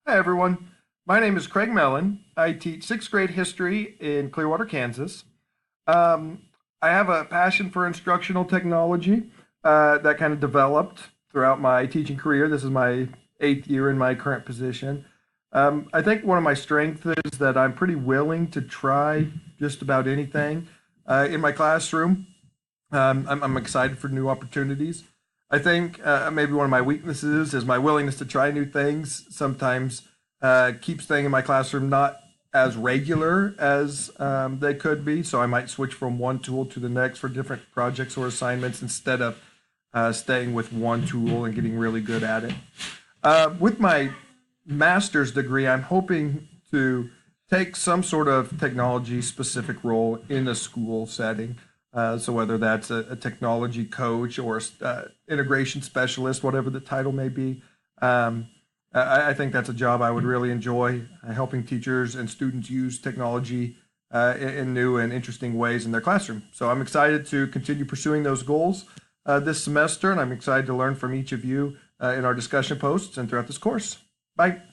Hi, everyone. My name is Craig Mellon. I teach sixth grade history in Clearwater, Kansas. Um, I have a passion for instructional technology that kind of developed throughout my teaching career. This is my eighth year in my current position. I think one of my strengths is that I'm pretty willing to try just about anything in my classroom. I'm excited for new opportunities. I think maybe one of my weaknesses is my willingness to try new things. Sometimes keeps things in my classroom not as regular as they could be. So I might switch from one tool to the next for different projects or assignments instead of staying with one tool and getting really good at it. With my master's degree, I'm hoping to take some sort of technology specific role in a school setting. So whether that's a technology coach or integration specialist, whatever the title may be, I think that's a job I would really enjoy, helping teachers and students use technology in new and interesting ways in their classroom. So I'm excited to continue pursuing those goals this semester, and I'm excited to learn from each of you in our discussion posts and throughout this course. Bye.